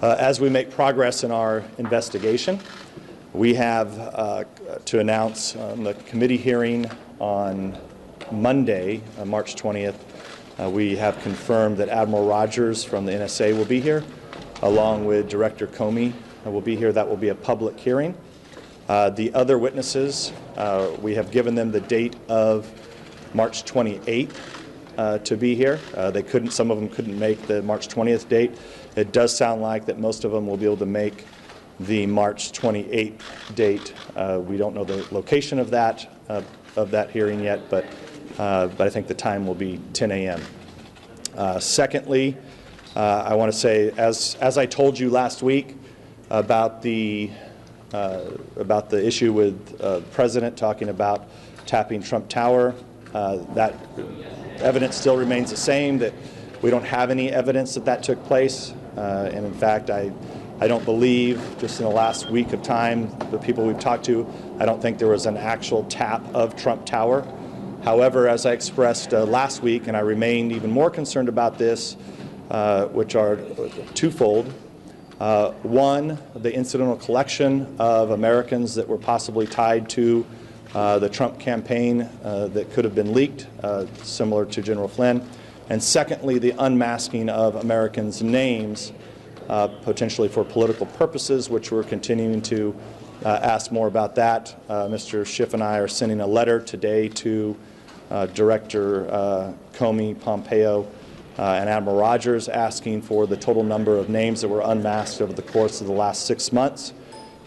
As we make progress in our investigation, we have to announce on the committee hearing on Monday, March 20th, we have confirmed that Admiral Rogers from the NSA will be here, along with Director Comey will be here. That will be a public hearing. The other witnesses, we have given them the date of March 28th to be here. Some of them couldn't make the March 20th date. It does sound like that most of them will be able to make the March 28th date. We don't know the location of that hearing yet, but I think the time will be 10 a.m. Secondly, I want to say, as I told you last week about the issue with the president talking about tapping Trump Tower, that evidence still remains the same, that we don't have any evidence that took place. And in fact, I don't believe, just in the last week of time, the people we've talked to, I don't think there was an actual tap of Trump Tower. However, as I expressed last week, and I remain even more concerned about this, which are twofold. One, the incidental collection of Americans that were possibly tied to the Trump campaign that could have been leaked, similar to General Flynn. And secondly, the unmasking of Americans' names, potentially for political purposes, which we're continuing to ask more about that. Mr. Schiff and I are sending a letter today to Director Comey, Pompeo, and Admiral Rogers, asking for the total number of names that were unmasked over the course of the last 6 months.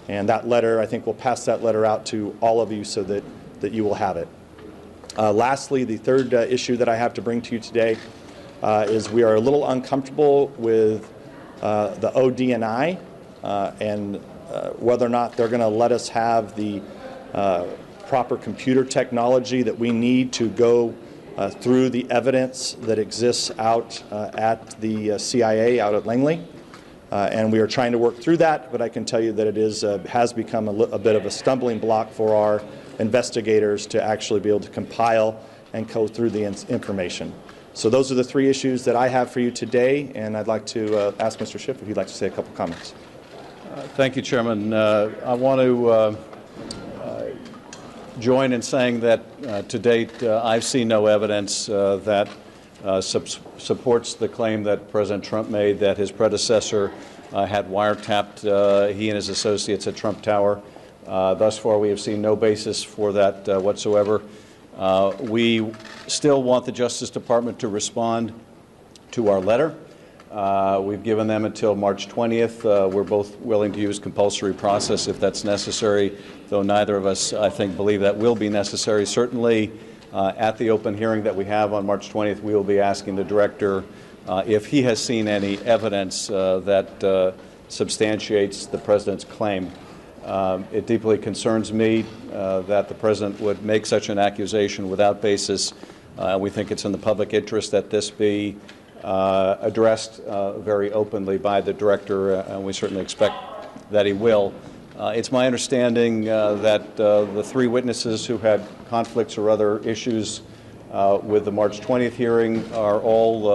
And that letter, I think we'll pass that letter out to all of you so that you will have it. Lastly, the third issue that I have to bring to you today is we are a little uncomfortable with the ODNI and whether or not they're going to let us have the proper computer technology that we need to go through the evidence that exists out at the CIA out at Langley. And we are trying to work through that, but I can tell you that it has become a bit of a stumbling block for our investigators to actually be able to compile and go through the information. So those are the three issues that I have for you today, and I'd like to ask Mr. Schiff if he'd like to say a couple comments. Thank you, Chairman. I want to join in saying that to date I've seen no evidence that supports the claim that President Trump made that his predecessor had wiretapped he and his associates at Trump Tower. Thus far, we have seen no basis for that whatsoever. We still want the Justice Department to respond to our letter. We've given them until March 20th. We're both willing to use compulsory process if that's necessary, though neither of us, I think, believe that will be necessary. Certainly, at the open hearing that we have on March 20th, we will be asking the director if he has seen any evidence that substantiates the president's claim. It deeply concerns me that the president would make such an accusation without basis. We think it's in the public interest that this be addressed very openly by the director, and we certainly expect that he will. It's my understanding that the three witnesses who had conflicts or other issues with the March 20th hearing are all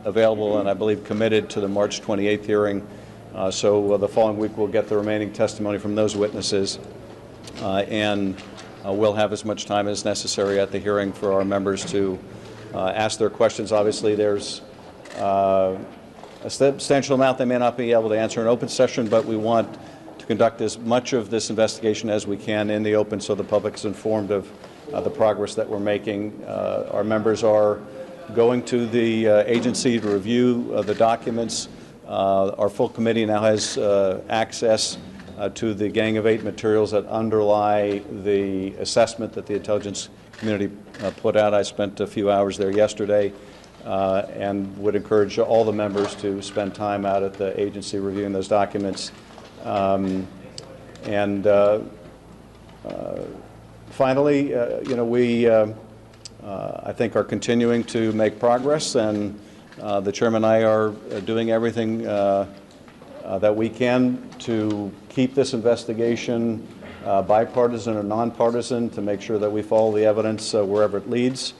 available and I believe committed to the March 28th hearing. So the following week we'll get the remaining testimony from those witnesses, and we'll have as much time as necessary at the hearing for our members to ask their questions. Obviously, there's a substantial amount they may not be able to answer in open session, but we want to conduct as much of this investigation as we can in the open so the public is informed of the progress that we're making. Our members are going to the agency to review the documents. Our full committee now has access to the Gang of Eight materials that underlie the assessment that the intelligence community put out. I spent a few hours there yesterday and would encourage all the members to spend time out at the agency reviewing those documents. Finally, we I think are continuing to make progress, and the chairman and I are doing everything that we can to keep this investigation bipartisan or nonpartisan, to make sure that we follow the evidence wherever it leads,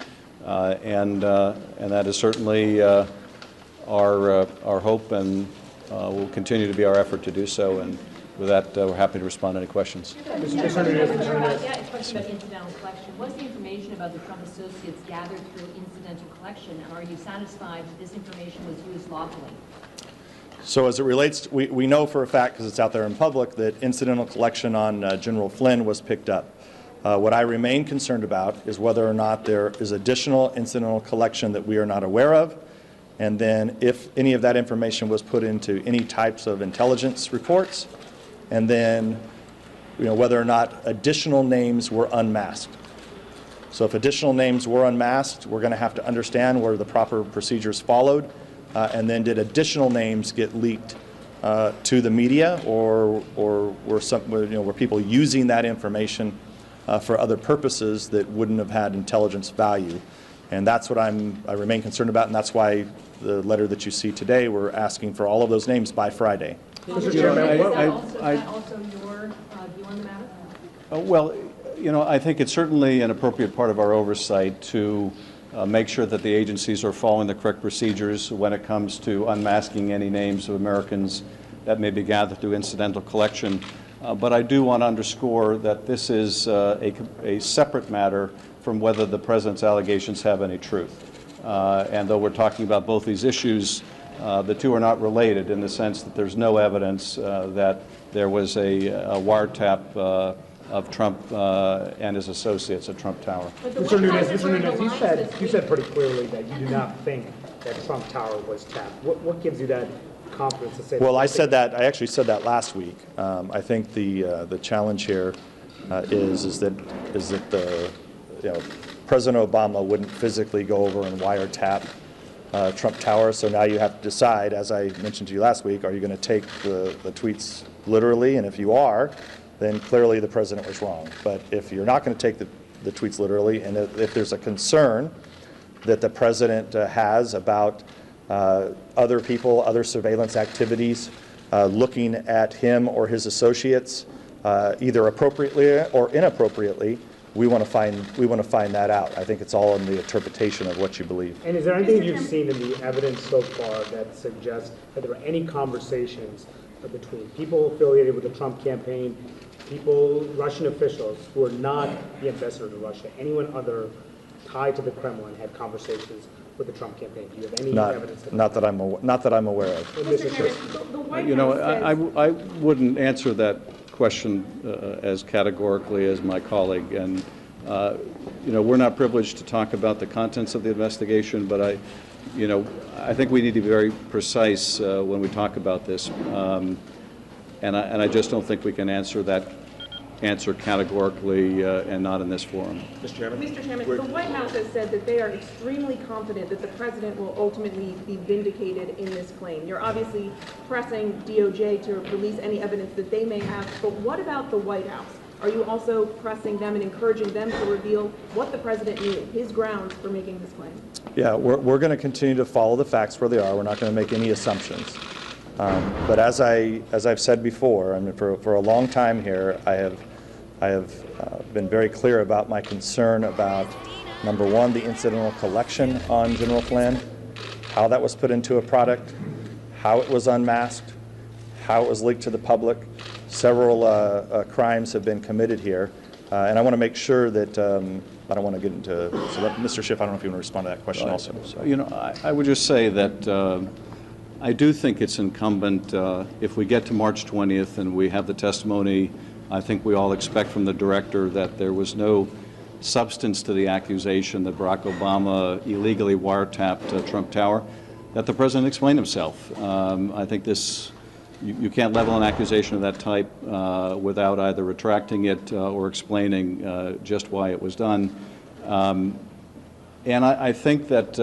and that is certainly our hope and will continue to be our effort to do so. And with that, we're happy to respond to any questions. Yeah, it's a question about incidental collection. What's the information about the Trump associates gathered through incidental collection, and are you satisfied that this information was used lawfully? So as it relates to, we know for a fact, because it's out there in public, that incidental collection on General Flynn was picked up. What I remain concerned about is whether or not there is additional incidental collection that we are not aware of, and then if any of that information was put into any types of intelligence reports, and then whether or not additional names were unmasked. So if additional names were unmasked, we're going to have to understand where the proper procedures followed, and then did additional names get leaked to the media, or were people using that information for other purposes that wouldn't have had intelligence value? And that's what I remain concerned about, and that's why the letter that you see today, we're asking for all of those names by Friday. Mr. Chairman, is that also your view on the matter? Well, I think it's certainly an appropriate part of our oversight to make sure that the agencies are following the correct procedures when it comes to unmasking any names of Americans that may be gathered through incidental collection. But I do want to underscore that this is a separate matter from whether the President's allegations have any truth. And though we're talking about both these issues, the two are not related in the sense that there's no evidence that there was a wiretap of Trump and his associates at Trump Tower. Mr. Nunes, you said pretty clearly that you do not think that Trump Tower was tapped. What gives you that confidence to say that? Well, I actually said that last week. I think the challenge here is that President Obama wouldn't physically go over and wiretap Trump Tower. So now you have to decide, as I mentioned to you last week, are you going to take the tweets literally? And if you are, then clearly the president was wrong. But if you're not going to take the tweets literally, and if there's a concern that the president has about other people, other surveillance activities, looking at him or his associates, either appropriately or inappropriately, we want to find that out. I think it's all in the interpretation of what you believe. And is there anything you've seen in the evidence so far that suggests that there were any conversations between people affiliated with the Trump campaign, Russian officials who are not the ambassador to Russia, anyone other tied to the Kremlin had conversations with the Trump campaign? Do you have any evidence? Not that I'm aware of. Mr. Chairman, the White House I wouldn't answer that question as categorically as my colleague, and we're not privileged to talk about the contents of the investigation, but I think we need to be very precise when we talk about this, and I just don't think we can answer categorically and not in this forum. Mr. Chairman, the White House has said that they are extremely confident that the president will ultimately be vindicated in this claim. You're obviously pressing DOJ to release any evidence that they may have, but what about the White House? Are you also pressing them and encouraging them to reveal what the president knew, his grounds for making this claim? Yeah, we're going to continue to follow the facts where they are. We're not going to make any assumptions. But as I've said before, I mean, for a long time here, I have been very clear about my concern about, number one, the incidental collection on General Flynn, how that was put into a product, how it was unmasked, how it was leaked to the public. Several crimes have been committed here, and I want to make sure that I don't want to get into. So, Mr. Schiff, I don't know if you want to respond to that question also. I would just say that I do think it's incumbent if we get to March 20th and we have the testimony. I think we all expect from the director that there was no substance to the accusation that Barack Obama illegally wiretapped Trump Tower, that the president explained himself. I think you can't level an accusation of that type without either retracting it or explaining just why it was done. And I think that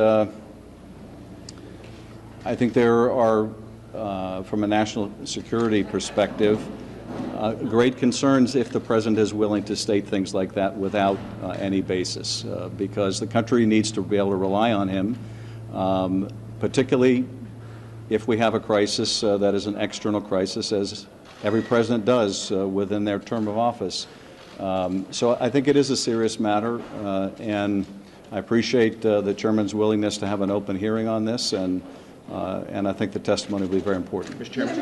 there are, from a national security perspective, great concerns if the president is willing to state things like that without any basis, because the country needs to be able to rely on him, particularly if we have a crisis that is an external crisis, as every president does within their term of office. So I think it is a serious matter, and I appreciate the chairman's willingness to have an open hearing on this, and and I think the testimony will be very important. Mr. Chairman.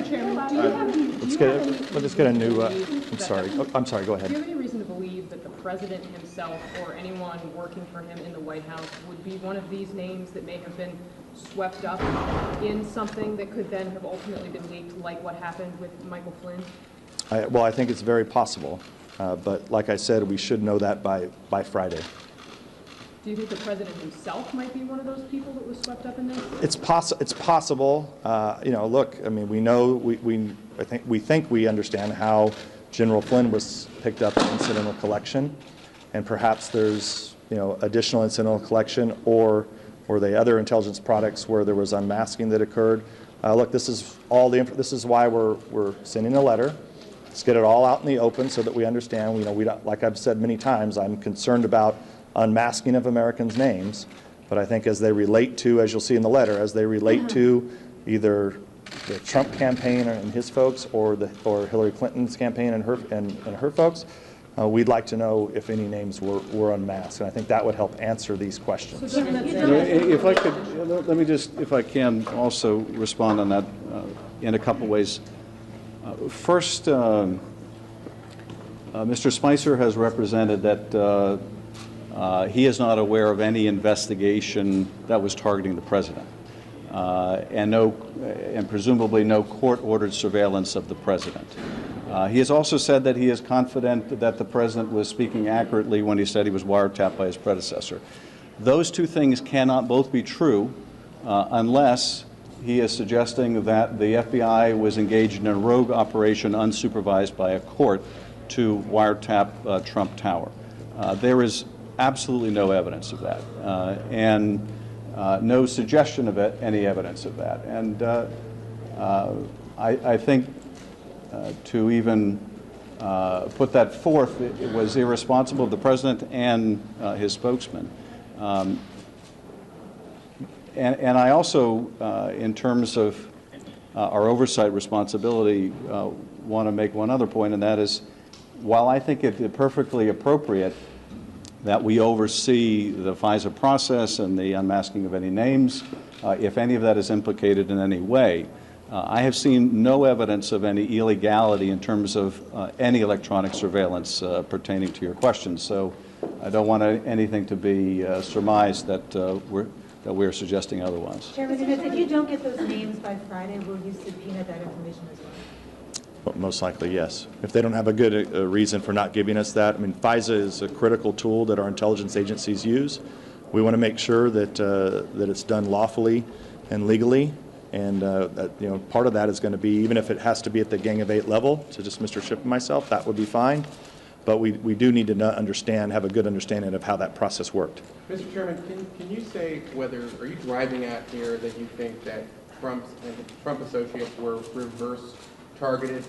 Let's get a new, I'm sorry. Oh, I'm sorry, go ahead. Do you have any reason to believe that the president himself or anyone working for him in the White House would be one of these names that may have been swept up in something that could then have ultimately been leaked, like what happened with Michael Flynn? Well, I think it's very possible, but like I said, we should know that by Friday. Do you think the president himself might be one of those people that was swept up in this? It's possible. You know, look, I mean, we know, we think we understand how General Flynn was picked up in incidental collection, and perhaps there's, you know, additional incidental collection or the other intelligence products where there was unmasking that occurred. Look, this is why we're sending a letter. Let's get it all out in the open so that we understand. You know, we don't, like I've said many times, I'm concerned about unmasking of Americans' names, but I think as they relate to, as you'll see in the letter, as they relate to either the Trump campaign and his folks or Hillary Clinton's campaign and her folks, we'd like to know if any names were unmasked, and I think that would help answer these questions. If I could, let me just, if I can, also respond on that in a couple ways. First, Mr. Spicer has represented that he is not aware of any investigation that was targeting the president, and presumably no court-ordered surveillance of the president. He has also said that he is confident that the president was speaking accurately when he said he was wiretapped by his predecessor. Those two things cannot both be true unless he is suggesting that the FBI was engaged in a rogue operation unsupervised by a court to wiretap Trump Tower. There is absolutely no evidence of that, and no suggestion of any evidence of that. And I think to even put that forth, it was irresponsible of the president and his spokesman. And I also, in terms of our oversight responsibility, want to make one other point, and that is, while I think it perfectly appropriate that we oversee the FISA process and the unmasking of any names, if any of that is implicated in any way, I have seen no evidence of any illegality in terms of any electronic surveillance pertaining to your question. So I don't want anything to be surmised that we're suggesting otherwise. Chairman, if you don't get those names by Friday, will you subpoena that information as well? Well, most likely, yes. If they don't have a good reason for not giving us that, I mean, FISA is a critical tool that our intelligence agencies use. We want to make sure that that it's done lawfully and legally, and that, you know, part of that is going to be, even if it has to be at the Gang of Eight level, to just Mr. Schiff and myself, that would be fine. But we do need to have a good understanding of how that process worked. Mr. Chairman, can you say whether, are you driving at here that you think that Trump associates were reverse targeted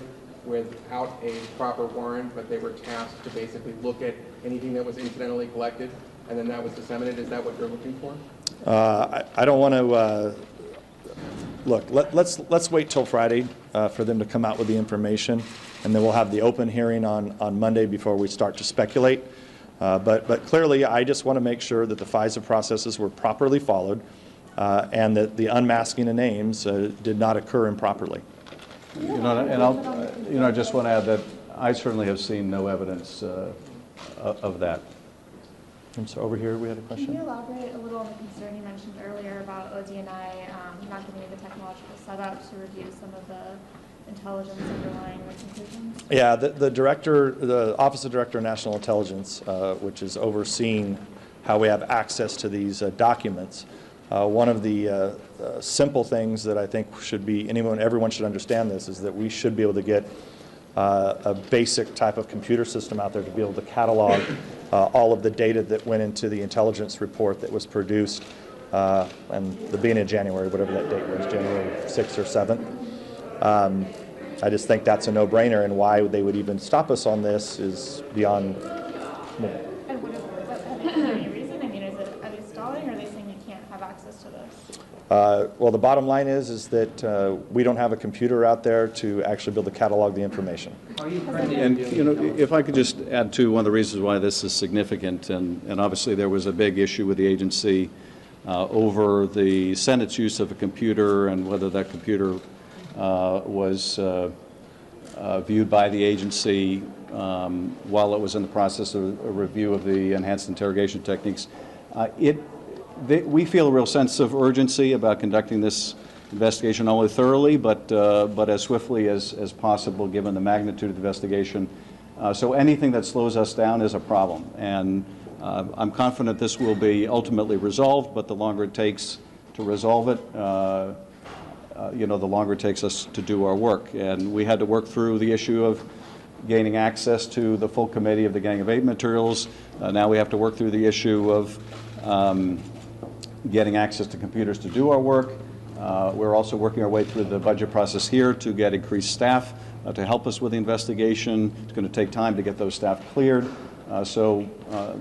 without a proper warrant, but they were tasked to basically look at anything that was incidentally collected, and then that was disseminated? Is that what you're looking for? I don't want to look. Let's wait till Friday for them to come out with the information, and then we'll have the open hearing on Monday before we start to speculate. But clearly, I just want to make sure that the FISA processes were properly followed, and that the unmasking of names did not occur improperly. You know, and I just want to add that I certainly have seen no evidence of that. And so over here we had a question. Can you elaborate a little on the concern you mentioned earlier about ODNI not giving you the technological setup to review some of the intelligence underlying the conclusions? Yeah, the Office of Director of National Intelligence, which is overseeing how we have access to these documents. One of the simple things that I think should be, everyone should understand this, is that we should be able to get a basic type of computer system out there to be able to catalog all of the data that went into the intelligence report that was produced and the beginning of January, whatever that date was, January 6th or 7th. I just think that's a no-brainer, and why they would even stop us on this is beyond me. And is there any reason? I mean, are they stalling, or are they saying you can't have access to this? Well, the bottom line is that we don't have a computer out there to actually be able to catalog the information. And, you know, if I could just add to one of the reasons why this is significant, and obviously there was a big issue with the agency over the Senate's use of a computer and whether that computer was viewed by the agency while it was in the process of a review of the enhanced interrogation techniques. We feel a real sense of urgency about conducting this investigation not only thoroughly but as swiftly as possible given the magnitude of the investigation. So anything that slows us down is a problem. And I'm confident this will be ultimately resolved, but the longer it takes to resolve it, the longer it takes us to do our work. And we had to work through the issue of gaining access to the full committee of the Gang of Eight materials. Now we have to work through the issue of getting access to computers to do our work. We're also working our way through the budget process here to get increased staff to help us with the investigation. It's going to take time to get those staff cleared. So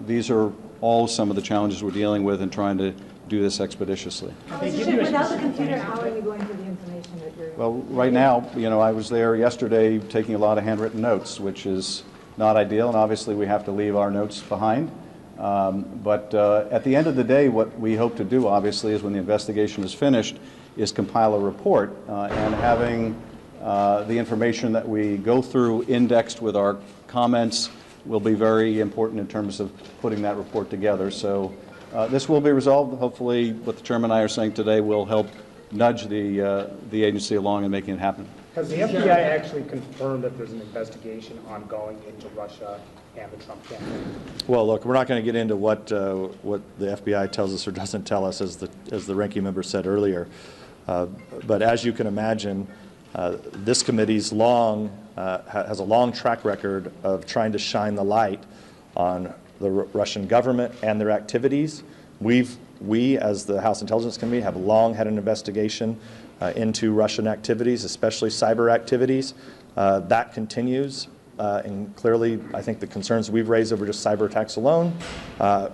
these are all some of the challenges we're dealing with in trying to do this expeditiously. Without the computer, how are you going through the information that you're... Well, right now, I was there yesterday taking a lot of handwritten notes, which is not ideal, and obviously we have to leave our notes behind. But at the end of the day, what we hope to do, obviously, is when the investigation is finished, is compile a report, and having the information that we go through indexed with our comments will be very important in terms of putting that report together. So this will be resolved. Hopefully what the chairman and I are saying today will help nudge the agency along in making it happen. Has the FBI actually confirmed that there's an investigation ongoing into Russia and the Trump campaign? Well, look, we're not going to get into what the FBI tells us or doesn't tell us, as the ranking member said earlier. But as you can imagine, this committee's has a long track record of trying to shine the light on the Russian government and their activities. We, as the House Intelligence Committee, have long had an investigation into Russian activities, especially cyber activities. That continues, and clearly, I think the concerns we've raised over just cyber attacks alone,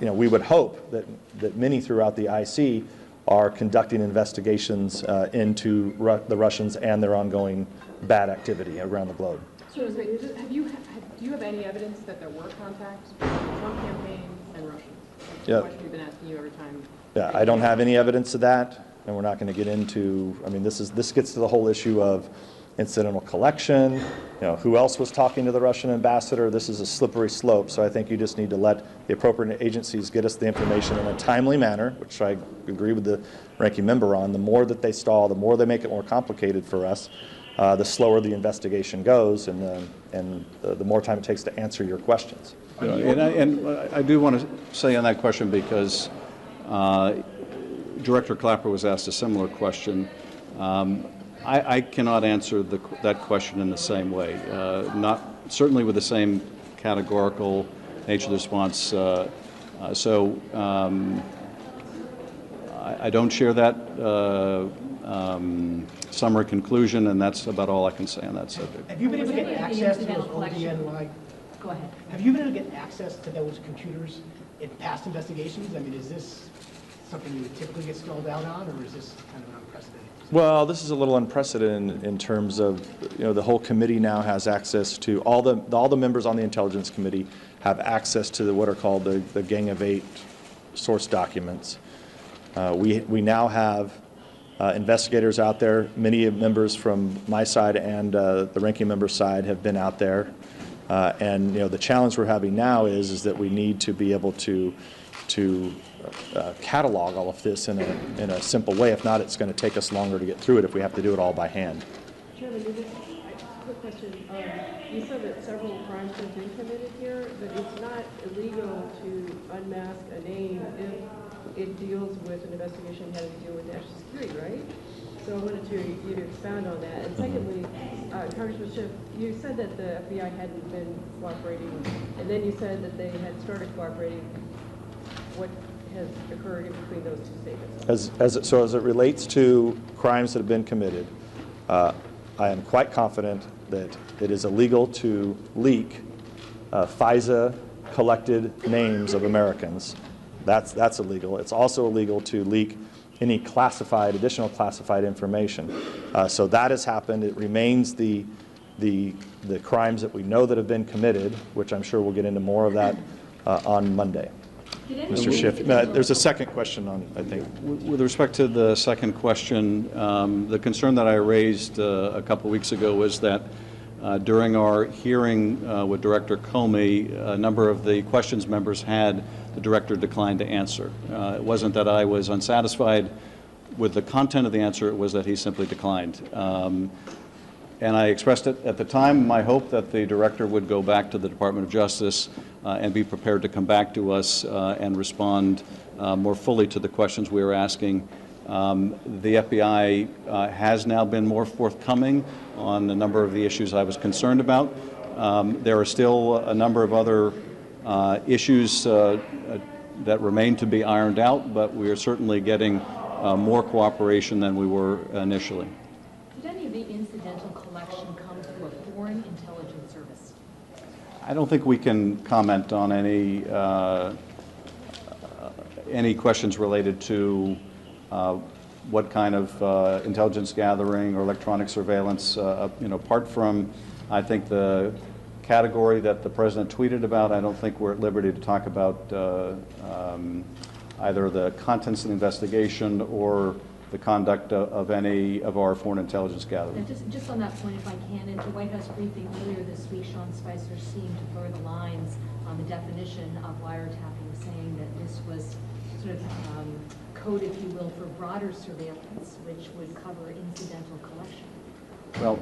we would hope that many throughout the IC are conducting investigations into the Russians and their ongoing bad activity around the globe. So, do you have any evidence that there were contacts between the Trump campaign and Russians? That's the question we've been asking you every time. Yeah, I don't have any evidence of that, and we're not going to get into. I mean, this gets to the whole issue of incidental collection. Who else was talking to the Russian ambassador? This is a slippery slope. So I think you just need to let the appropriate agencies get us the information in a timely manner, which I agree with the ranking member on. The more that they stall, the more they make it more complicated for us, the slower the investigation goes, and the more time it takes to answer your questions. And I do want to say on that question, because Director Clapper was asked a similar question. I cannot answer that question in the same way, certainly with the same categorical nature of the response. I don't share that summary conclusion, and that's about all I can say on that subject. Have you been able to get access to those ODNY? Go ahead. Have you been able to get access to those computers in past investigations? I mean, is this something you would typically get stalled out on, or is this kind of an unprecedented? Well, this is a little unprecedented in terms of, the whole committee now has access to, all the members on the Intelligence Committee have access to what are called the Gang of Eight source documents. We now have investigators out there. Many members from my side and the ranking member's side have been out there. And the challenge we're having now is that we need to be able to catalog all of this in a simple way. If not, it's going to take us longer to get through it if we have to do it all by hand. Chairman, quick question. You said that several crimes have been committed here, but it's not illegal to unmask a name if it deals with an investigation having to deal with national security, right? So I wanted you to expound on that. And secondly, Congressman Schiff, you said that the FBI hadn't been cooperating, and then you said that they had started cooperating. What has occurred in between those two statements? As it relates to crimes that have been committed, I am quite confident that it is illegal to leak FISA collected names of Americans. That's illegal. It's also illegal to leak any additional classified information. So that has happened. It remains the crimes that we know that have been committed, which I'm sure we'll get into more of that on Monday. Mr. Schiff. There's a second question on, I think. With respect to the second question, the concern that I raised a couple weeks ago was that during our hearing with Director Comey, a number of the questions members had, the director declined to answer. It wasn't that I was unsatisfied with the content of the answer, it was that he simply declined. And I expressed it at the time, my hope that the director would go back to the Department of Justice and be prepared to come back to us and respond more fully to the questions we were asking. The FBI has now been more forthcoming on a number of the issues I was concerned about. There are still a number of other issues that remain to be ironed out, but we are certainly getting more cooperation than we were initially. Did any of the incidental collection come through a foreign intelligence service? I don't think we can comment on any questions related to what kind of intelligence gathering or electronic surveillance. Apart from, I think, the category that the president tweeted about, I don't think we're at liberty to talk about either the contents of the investigation or the conduct of any of our foreign intelligence gathering. Just on that point, if I can, at the White House briefing earlier this week, Sean Spicer seemed to blur the lines on the definition of wiretapping, saying that this was sort of code, if you will, for broader surveillance, which would cover incidental collection. Well,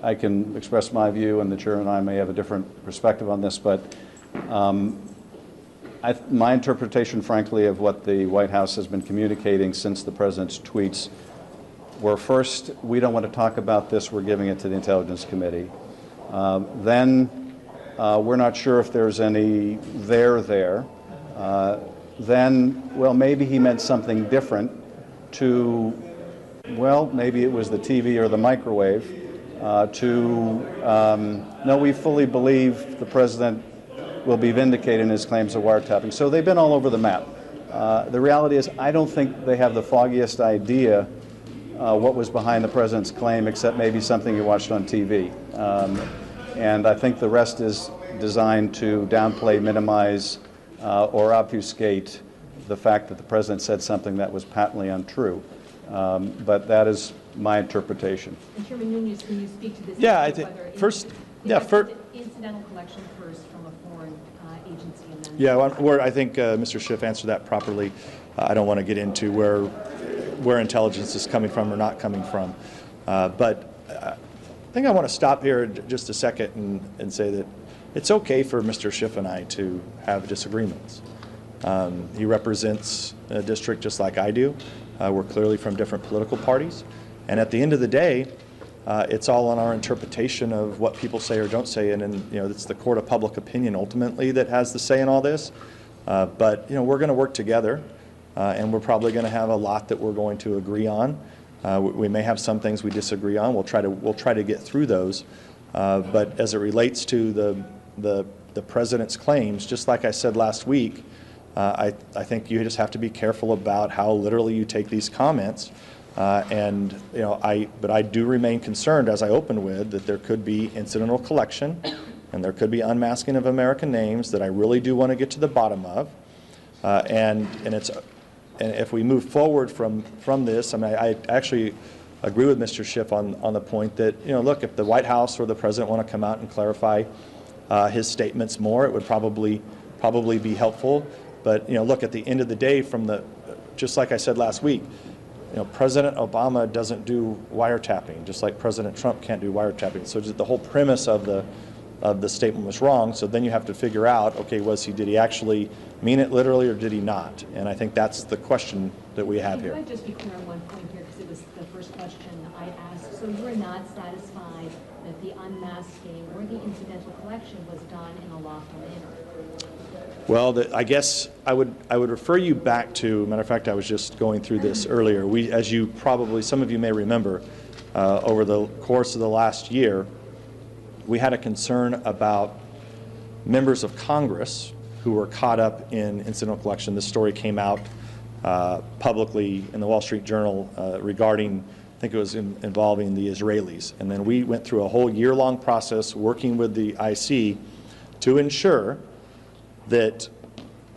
I can express my view, and the chair and I may have a different perspective on this, but my interpretation, frankly, of what the White House has been communicating since the president's tweets were, first, we don't want to talk about this, we're giving it to the Intelligence Committee. Then we're not sure if there's any there. Then, well, maybe he meant something different to, well, maybe it was the TV or the microwave, no, we fully believe the president will be vindicated in his claims of wiretapping. So they've been all over the map. The reality is I don't think they have the foggiest idea what was behind the president's claim, except maybe something he watched on TV. And I think the rest is designed to downplay, minimize, or obfuscate the fact that the president said something that was patently untrue. But that is my interpretation. And Chairman Nunes, can you speak to this? Yeah, I think first, incidental collection first from a foreign agency, and then. Yeah, I think Mr. Schiff answered that properly. I don't want to get into where intelligence is coming from or not coming from, but I think I want to stop here just a second and say that it's okay for Mr. Schiff and I to have disagreements. He represents a district just like I do. We're clearly from different political parties. And at the end of the day, it's all on our interpretation of what people say or don't say. And it's the court of public opinion ultimately that has the say in all this. But we're going to work together, and we're probably going to have a lot that we're going to agree on. We may have some things we disagree on. We'll try to get through those. But as it relates to the president's claims, just like I said last week, I think you just have to be careful about how literally you take these comments. But I do remain concerned, as I opened with, that there could be incidental collection and there could be unmasking of American names that I really do want to get to the bottom of. And if we move forward from this, I mean, I actually agree with Mr. Schiff on the point that, look, if the White House or the president want to come out and clarify his statements more, it would probably be helpful. But look, at the end of the day, just like I said last week, President Obama doesn't do wiretapping, just like President Trump can't do wiretapping. So just the whole premise of the statement was wrong. So then you have to figure out, okay, did he actually mean it literally or did he not? And I think that's the question that we have here. Can I just be clear on one point here, because it was the first question I asked. So you are not satisfied that the unmasking or the incidental collection was done in a lawful manner? Well, I guess I would refer you back to, matter of fact, I was just going through this earlier. As you probably, some of you may remember, over the course of the last year, we had a concern about members of Congress who were caught up in incidental collection. This story came out publicly in the Wall Street Journal regarding, I think it was involving the Israelis. And then we went through a whole year-long process working with the IC to ensure that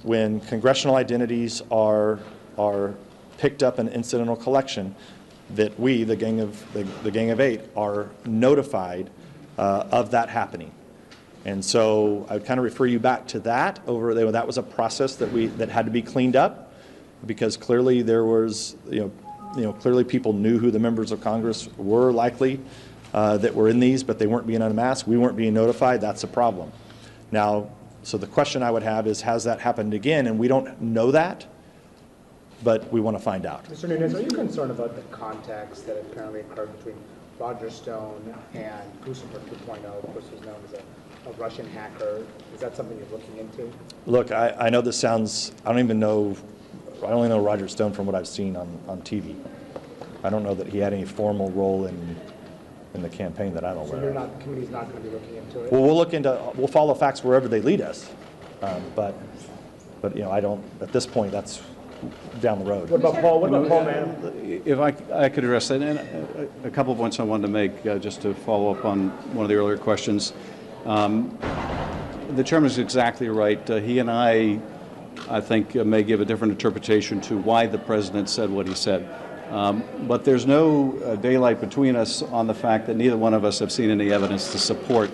when congressional identities are picked up in incidental collection, that we, the Gang of Eight, are notified of that happening. And so I would kind of refer you back to that. That was a process that had to be cleaned up, because clearly there was, clearly people knew who the members of Congress were likely that were in these, but they weren't being unmasked. We weren't being notified. That's a problem. Now, so the question I would have is, has that happened again? And we don't know that, but we want to find out. Mr. Nunes, are you concerned about the contacts that apparently occurred between Roger Stone and Guccifer 2.0, of course, who's known as a Russian hacker? Is that something you're looking into? Look, I know this sounds, I only know Roger Stone from what I've seen on TV. I don't know that he had any formal role in the campaign that I'm aware of. So the committee's not going to be looking into it? Well, we'll follow facts wherever they lead us. But I don't, at this point, that's down the road. What about Paul? What about Paul Mann? If I could address that, and a couple of points I wanted to make just to follow up on one of the earlier questions. The chairman is exactly right. He and I think, may give a different interpretation to why the president said what he said. But there's no daylight between us on the fact that neither one of us have seen any evidence to support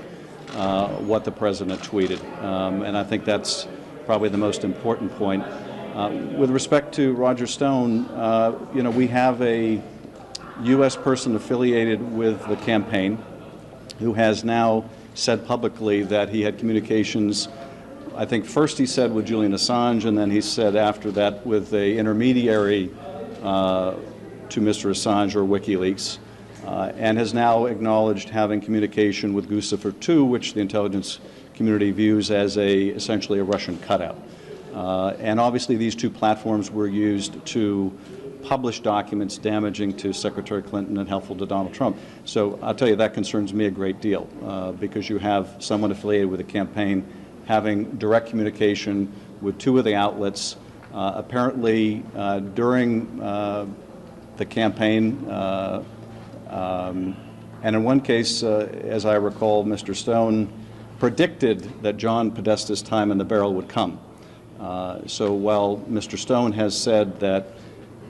what the president tweeted. And I think that's probably the most important point. With respect to Roger Stone, we have a U.S. person affiliated with the campaign who has now said publicly that he had communications, I think first he said with Julian Assange, and then he said after that with an intermediary to Mr. Assange or WikiLeaks, and has now acknowledged having communication with Guccifer 2, which the intelligence community views as essentially a Russian cutout. And obviously these two platforms were used to publish documents damaging to Secretary Clinton and helpful to Donald Trump. So I'll tell you, that concerns me a great deal, because you have someone affiliated with a campaign having direct communication with two of the outlets, apparently during the campaign, and in one case, as I recall, Mr. Stone predicted that John Podesta's time in the barrel would come. So while Mr. Stone has said that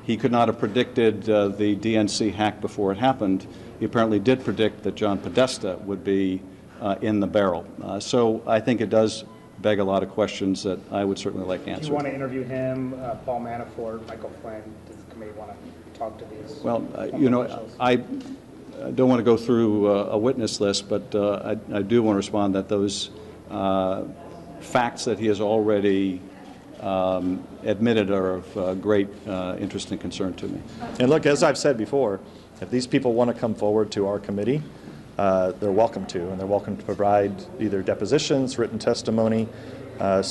he could not have predicted the DNC hack before it happened, he apparently did predict that John Podesta would be in the barrel. So I think it does beg a lot of questions that I would certainly like answered. Do you want to interview him, Paul Manafort, Michael Flynn? Does the committee want to talk to these? Well, I don't want to go through a witness list, but I do want to respond that those facts that he has already admitted are of great interest and concern to me. And look, as I've said before, if these people want to come forward to our committee, they're welcome to, and they're welcome to provide either depositions, written testimony, and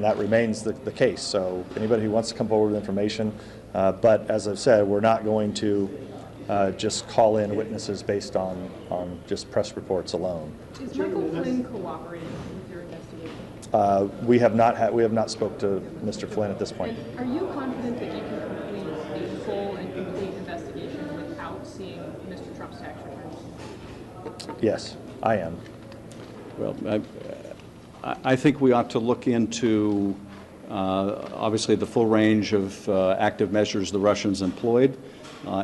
that remains the case. So anybody who wants to come forward with information, but as I've said, we're not going to just call in witnesses based on just press reports alone. Is Michael Flynn cooperating with your investigation? We have not spoke to Mr. Flynn at this point. And are you confident that you can complete a full and complete investigation without seeing Mr. Trump's tax returns? Yes, I am. Well, I think we ought to look into obviously the full range of active measures the Russians employed.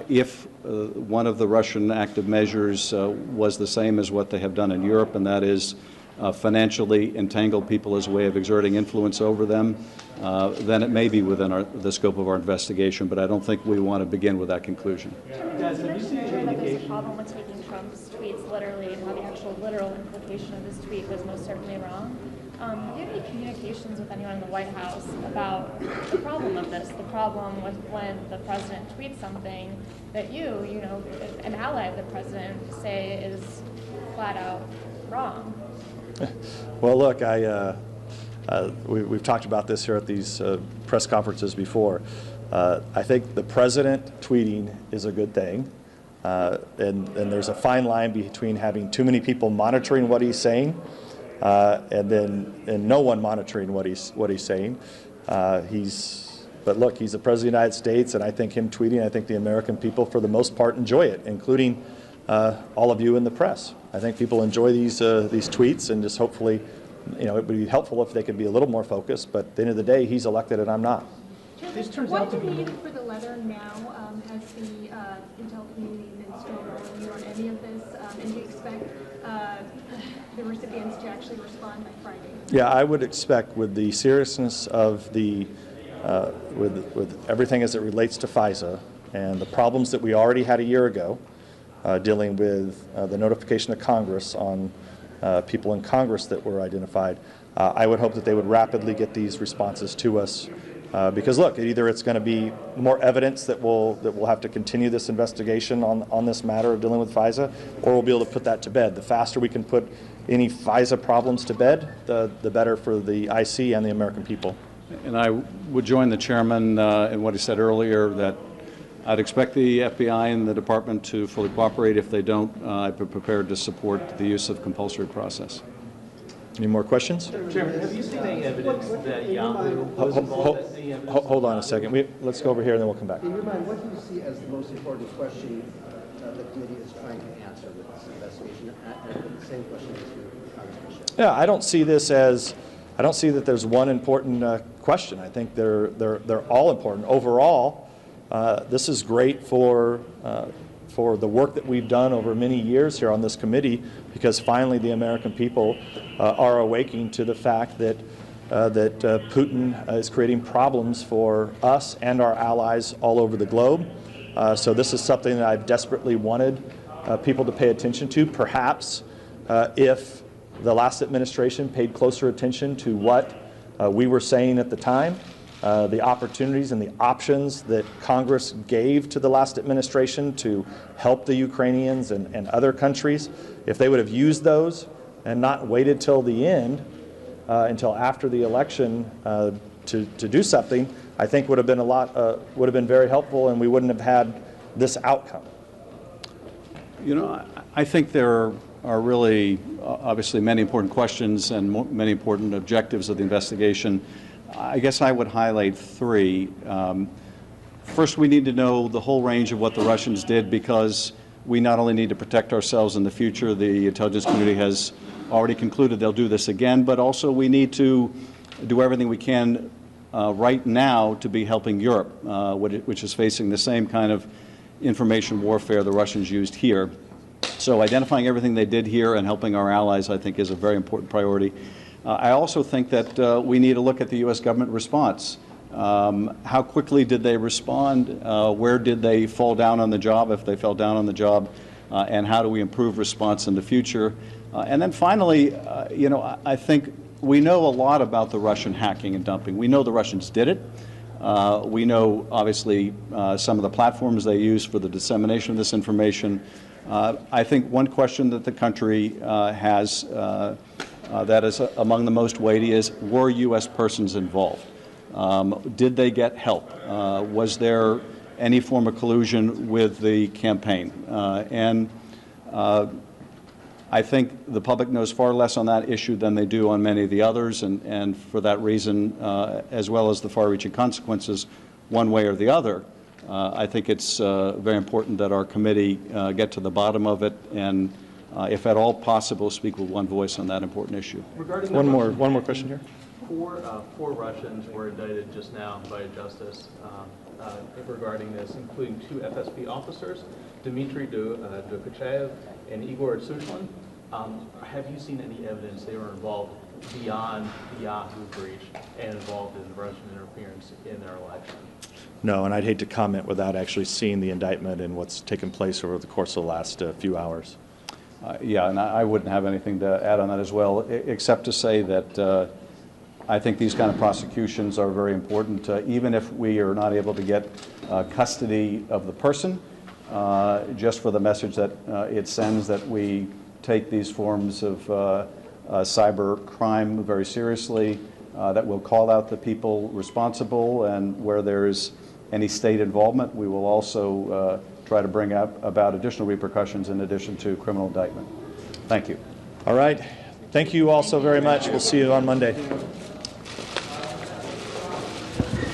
If one of the Russian active measures was the same as what they have done in Europe, and that is financially entangle people as a way of exerting influence over them, then it may be within the scope of our investigation, but I don't think we want to begin with that conclusion. There's a problem with taking Trump's tweets literally and how the actual literal implication of his tweet was most certainly wrong. Have you had any communications with anyone in the White House about the problem of this, the problem with when the president tweets something that you know, an ally of the president, say is flat out wrong? Well, look, we've talked about this here at these press conferences before. I think the president tweeting is a good thing, and there's a fine line between having too many people monitoring what he's saying and no one monitoring what he's saying. But look, he's the president of the United States, and I think him tweeting, I think the American people, for the most part, enjoy it, including all of you in the press. I think people enjoy these tweets, and just hopefully it would be helpful if they could be a little more focused, but at the end of the day, he's elected and I'm not. This turns What out to do be. you need for the letter now? Has the intel community been strong on you on any of this? And do you expect the recipients to actually respond by Friday? Yeah, I would expect, with the seriousness of the, with everything as it relates to FISA and the problems that we already had a year ago, dealing with the notification of Congress on people in Congress that were identified, I would hope that they would rapidly get these responses to us. Because look, either it's going to be more evidence that we'll have to continue this investigation on this matter of dealing with FISA, or we'll be able to put that to bed. The faster we can put any FISA problems to bed, the better for the IC and the American people. And I would join the chairman in what he said earlier, that I'd expect the FBI and the department to fully cooperate. If they don't, I'd be prepared to support the use of compulsory process. Any more questions? Chairman, have you seen any evidence that Yahoo was involved in any evidence? Hold on a second. Let's go over here and then we'll come back. In your mind, what do you see as the most important question the committee is trying to answer with this investigation? And the same question is to Congressman Schiff. Yeah, I don't see that there's one important question. I think they're all important. Overall, this is great for the work that we've done over many years here on this committee, because finally the American people are awakening to the fact that Putin is creating problems for us and our allies all over the globe. So this is something that I've desperately wanted people to pay attention to. Perhaps if the last administration paid closer attention to what we were saying at the time, the opportunities and the options that Congress gave to the last administration to help the Ukrainians and other countries, if they would have used those and not waited till the end, until after the election to do something, I think would have been very helpful, and we wouldn't have had this outcome. You know, I think there are really obviously many important questions and many important objectives of the investigation. I guess I would highlight three. First, we need to know the whole range of what the Russians did, because we not only need to protect ourselves in the future, the intelligence community has already concluded they'll do this again, but also we need to do everything we can right now to be helping Europe, which is facing the same kind of information warfare the Russians used here. So identifying everything they did here and helping our allies, I think, is a very important priority. I also think that we need to look at the U.S. government response. How quickly did they respond? Where did they fall down on the job, if they fell down on the job? And how do we improve response in the future? And then finally, you know, I think we know a lot about the Russian hacking and dumping. We know the Russians did it. We know, obviously, some of the platforms they use for the dissemination of this information. I think one question that the country has that is among the most weighty is, were U.S. persons involved? Did they get help? Was there any form of collusion with the campaign? And I think the public knows far less on that issue than they do on many of the others, and for that reason, as well as the far-reaching consequences one way or the other, I think it's very important that our committee get to the bottom of it and, if at all possible, speak with one voice on that important issue. Regarding one more question here. Four Russians were indicted just now by a justice regarding this, including 2 FSB officers, Dmitry Dukachev and Igor Tsushman. Have you seen any evidence they were involved beyond the Yahoo breach and involved in Russian interference in their election? No, and I'd hate to comment without actually seeing the indictment and what's taken place over the course of the last few hours. Yeah, and I wouldn't have anything to add on that as well, except to say that I think these kind of prosecutions are very important, even if we are not able to get custody of the person, just for the message that it sends that we take these forms of cyber crime very seriously, that we'll call out the people responsible, and where there's any state involvement, we will also try to bring about additional repercussions in addition to criminal indictment. Thank you. All right. Thank you all so very much. We'll see you on Monday.